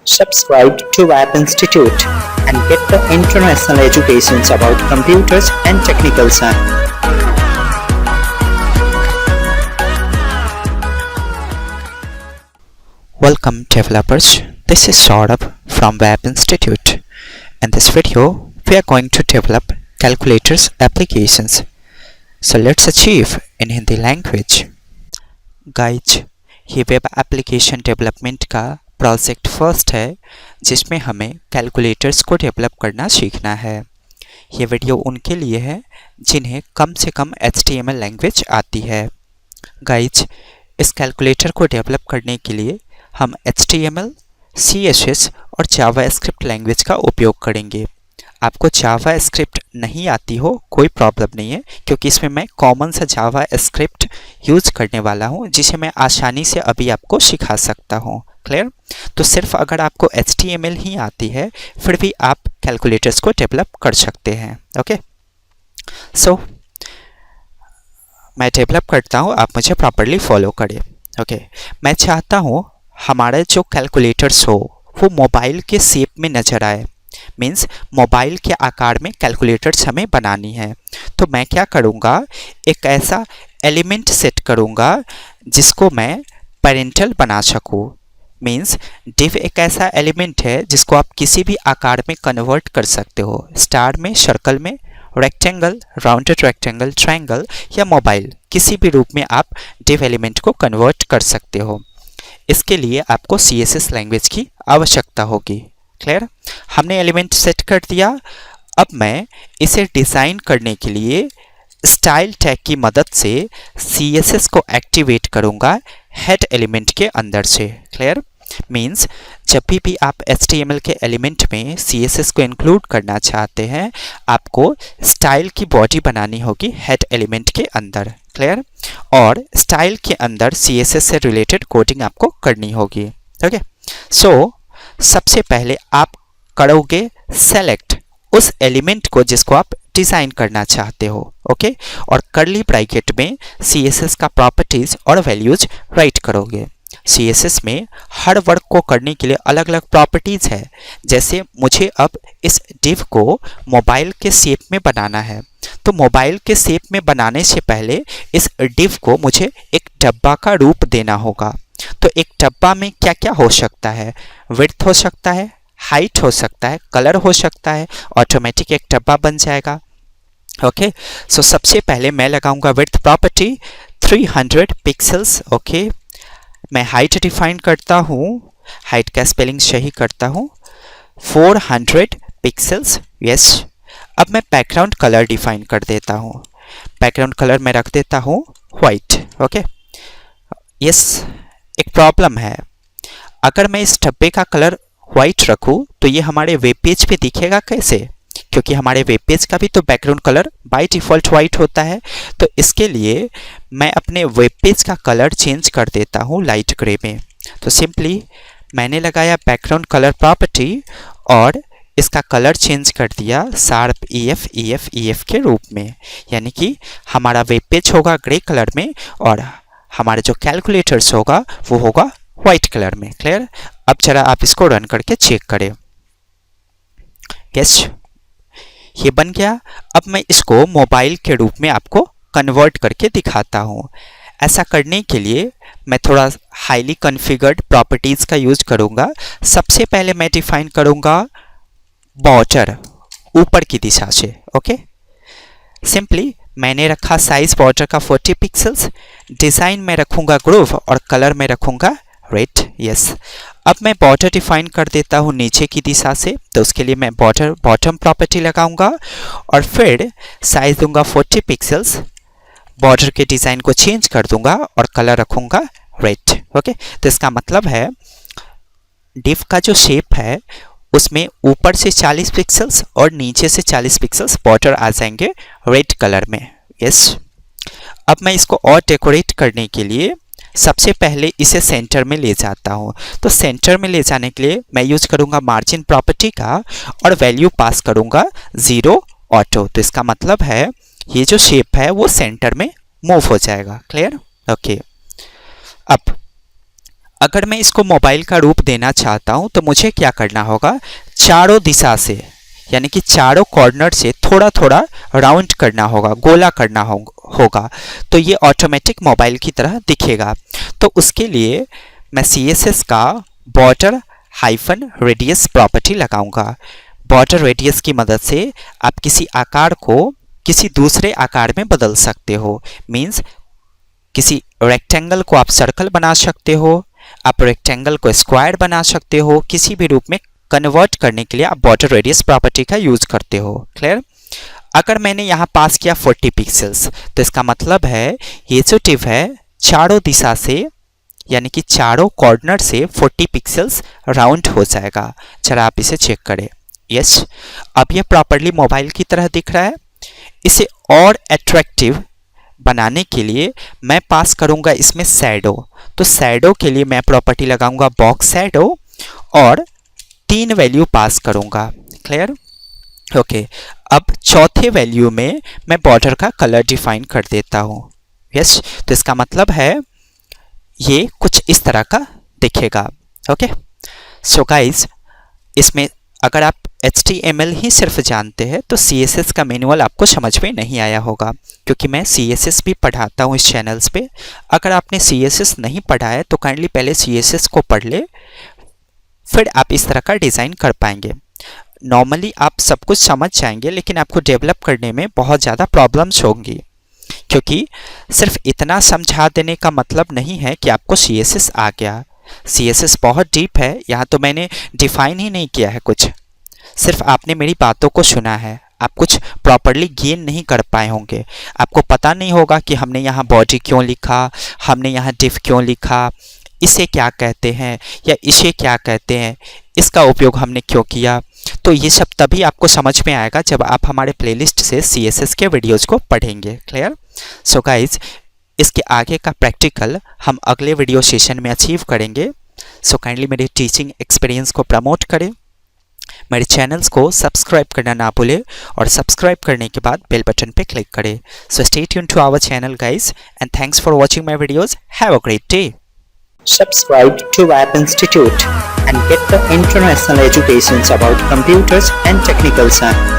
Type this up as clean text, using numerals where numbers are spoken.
Subscribe to Web Institute and get the international educations about computers and technical science. Welcome developers, this is Saurabh from Web Institute. In this video, we are going to develop calculators applications. So let's achieve in Hindi language. Guys, ये web application development का project first है जिसमें हमें calculators को develop करना सीखना है। ये वीडियो उनके लिए है जिन्हें कम से कम HTML लैंग्वेज आती है। गाइज, इस कैलकुलेटर को डेवलप करने के लिए हम HTML, CSS और जावास्क्रिप्ट लैंग्वेज का उपयोग करेंगे। आपको जावास्क्रिप्ट नहीं आती हो कोई प्रॉब्लम नहीं है, क्योंकि इसमें मैं कॉमन सा जावास्क्रिप्ट यूज करने वाला हूं जिसे मैं आसानी से अभी आपको सिखा सकता हूं। क्लियर? तो सिर्फ अगर आपको HTML ही आती है फिर भी आप कैलकुलेटर्स को डेवलप कर सकते हैं। ओके, सो मैं डेवलप करता हूं, आप मुझे प्रॉपरली फॉलो करें। ओके, मैं चाहता हूं हमारा जो कैलकुलेटर्स हो वो मोबाइल के शेप में नज़र आए, मीन्स मोबाइल के आकार में कैलकुलेटर्स हमें बनानी है। तो मैं क्या करूँगा, एक ऐसा एलिमेंट सेट करूँगा जिसको मैं पेरेंटल बना सकूँ। मीन्स डिव एक ऐसा एलिमेंट है जिसको आप किसी भी आकार में कन्वर्ट कर सकते हो, स्टार में, सर्कल में, रेक्टेंगल, राउंडेड रेक्टेंगल, ट्रायंगल या मोबाइल, किसी भी रूप में आप डिव एलिमेंट को कन्वर्ट कर सकते हो। इसके लिए आपको CSS लैंग्वेज की आवश्यकता होगी। क्लियर? हमने एलिमेंट सेट कर दिया। अब मैं इसे डिज़ाइन करने के लिए स्टाइल टैग की मदद से CSS को एक्टिवेट करूंगा हेड एलिमेंट के अंदर से। क्लियर? मीन्स जब भी आप HTML के एलिमेंट में CSS को इंक्लूड करना चाहते हैं, आपको स्टाइल की बॉडी बनानी होगी हेड एलिमेंट के अंदर। क्लियर? और स्टाइल के अंदर CSS से रिलेटेड कोडिंग आपको करनी होगी। ओके, सो सबसे पहले आप करोगे सेलेक्ट उस एलिमेंट को जिसको आप डिज़ाइन करना चाहते हो। ओके, और कर्ली ब्रैकेट में CSS का प्रॉपर्टीज़ और वैल्यूज राइट करोगे। CSS में हर वर्क को करने के लिए अलग अलग प्रॉपर्टीज़ है। जैसे मुझे अब इस डिव को मोबाइल के शेप में बनाना है, तो मोबाइल के शेप में बनाने से पहले इस डिव को मुझे एक डब्बा का रूप देना होगा। तो एक डब्बा में क्या क्या हो सकता है? विड्थ हो सकता है, हाइट हो सकता है, कलर हो सकता है, ऑटोमेटिक एक डब्बा बन जाएगा। ओके, सो सबसे पहले मैं लगाऊंगा विड्थ प्रॉपर्टी 300 पिक्सल्स। ओके, मैं हाइट डिफाइन करता हूँ, हाइट का स्पेलिंग सही करता हूँ, 400 पिक्सल्स। यस, अब मैं बैकग्राउंड कलर डिफाइन कर देता हूँ। बैकग्राउंड कलर मैं रख देता हूँ वाइट। ओके, यस, एक प्रॉब्लम है, अगर मैं इस डब्बे का कलर वाइट रखूं तो ये हमारे वेब पेज पे दिखेगा कैसे? क्योंकि हमारे वेब पेज का भी तो background colour by default white होता है। तो इसके लिए मैं अपने वेब पेज का कलर चेंज कर देता हूँ लाइट ग्रे में। तो सिंपली मैंने लगाया बैकग्राउंड कलर प्रॉपर्टी और इसका कलर चेंज कर दिया शार्प EF के रूप में, यानी कि हमारा वेब पेज होगा ग्रे कलर में और हमारा जो कैलकुलेटर्स होगा वो होगा वाइट कलर में। क्लियर? अब जरा आप इसको रन करके चेक करें। यस, ये बन गया। अब मैं इसको मोबाइल के रूप में आपको कन्वर्ट करके दिखाता हूँ। ऐसा करने के लिए मैं थोड़ा हाईली कॉन्फ़िगर्ड प्रॉपर्टीज़ का यूज करूँगा। सबसे पहले मैं डिफाइन करूँगा बॉर्डर ऊपर की दिशा से। ओके, सिंपली मैंने रखा साइज बॉर्डर का 40 पिक्सल्स, डिज़ाइन में रखूँगा ग्रूव और कलर में रखूँगा रेड। यस, अब मैं बॉर्डर डिफाइन कर देता हूँ नीचे की दिशा से, तो उसके लिए मैं बॉर्डर बॉटम प्रॉपर्टी लगाऊंगा और फिर साइज दूंगा 40 पिक्सल्स, बॉर्डर के डिज़ाइन को चेंज कर दूंगा और कलर रखूँगा रेड। ओके, तो इसका मतलब है डिव का जो शेप है उसमें ऊपर से 40 पिक्सल्स और नीचे से 40 पिक्सल्स बॉर्डर आ जाएंगे रेड कलर में। यस, अब मैं इसको और डेकोरेट करने के लिए सबसे पहले इसे सेंटर में ले जाता हूँ। तो सेंटर में ले जाने के लिए मैं यूज करूँगा मार्जिन प्रॉपर्टी का और वैल्यू पास करूँगा 0 ऑटो। तो इसका मतलब है ये जो शेप है वो सेंटर में मूव हो जाएगा। क्लियर? ओके, अब अगर मैं इसको मोबाइल का रूप देना चाहता हूँ तो मुझे क्या करना होगा, चारों दिशा से यानी कि चारों कॉर्नर से थोड़ा थोड़ा राउंड करना होगा, गोला करना होगा, तो ये ऑटोमेटिक मोबाइल की तरह दिखेगा। तो उसके लिए मैं CSS का बॉर्डर हाइफन रेडियस प्रॉपर्टी लगाऊंगा। बॉर्डर रेडियस की मदद से आप किसी आकार को किसी दूसरे आकार में बदल सकते हो। मीन्स किसी रेक्टेंगल को आप सर्कल बना सकते हो, आप रेक्टेंगल को स्क्वायर बना सकते हो, किसी भी रूप में कन्वर्ट करने के लिए आप बॉर्डर रेडियस प्रॉपर्टी का यूज करते हो। क्लियर? अगर मैंने यहाँ पास किया 40 पिक्सल्स तो इसका मतलब है ये जो टिप है चारों दिशा से यानी कि चारों कॉर्नर से 40 पिक्सल्स राउंड हो जाएगा। चला आप इसे चेक करें। यस, अब ये प्रॉपर्ली मोबाइल की तरह दिख रहा है। इसे और अट्रैक्टिव बनाने के लिए मैं पास करूंगा इसमें शैडो। तो शैडो के लिए मैं प्रॉपर्टी लगाऊंगा बॉक्स शैडो और 3 वैल्यू पास करूंगा। क्लियर? ओके, अब चौथे वैल्यू में मैं बॉर्डर का कलर डिफाइन कर देता हूं। यस, तो इसका मतलब है ये कुछ इस तरह का दिखेगा। ओके, सो गाइज, इसमें अगर आप HTML ही सिर्फ जानते हैं तो CSS का मैनुअल आपको समझ में नहीं आया होगा, क्योंकि मैं CSS भी पढ़ाता हूँ इस चैनल्स पे। अगर आपने CSS नहीं पढ़ा है तो काइंडली पहले CSS को पढ़ ले, फिर आप इस तरह का डिज़ाइन कर पाएंगे। नॉर्मली आप सब कुछ समझ जाएंगे, लेकिन आपको डेवलप करने में बहुत ज़्यादा प्रॉब्लम्स होंगी, क्योंकि सिर्फ इतना समझा देने का मतलब नहीं है कि आपको CSS आ गया। CSS बहुत डीप है, यहाँ तो मैंने डिफाइन ही नहीं किया है कुछ, सिर्फ आपने मेरी बातों को सुना है। आप कुछ प्रॉपरली गेन नहीं कर पाए होंगे, आपको पता नहीं होगा कि हमने यहाँ बॉडी क्यों लिखा, हमने यहाँ डिफ क्यों लिखा, इसे क्या कहते हैं या इसे क्या कहते हैं, इसका उपयोग हमने क्यों किया। तो ये सब तभी आपको समझ में आएगा जब आप हमारे प्लेलिस्ट से CSS के वीडियोज़ को पढ़ेंगे। क्लियर? सो गाइज, इसके आगे का प्रैक्टिकल हम अगले वीडियो सेशन में अचीव करेंगे। सो काइंडली मेरे टीचिंग एक्सपीरियंस को प्रमोट करें, मेरे चैनल्स को सब्सक्राइब करना ना भूलें और सब्सक्राइब करने के बाद बेल बटन पे क्लिक करें। So stay tune to our channel guys and thanks for watching my videos. Have a great day. Subscribe to App Institute and get the international educations about computers and technical science.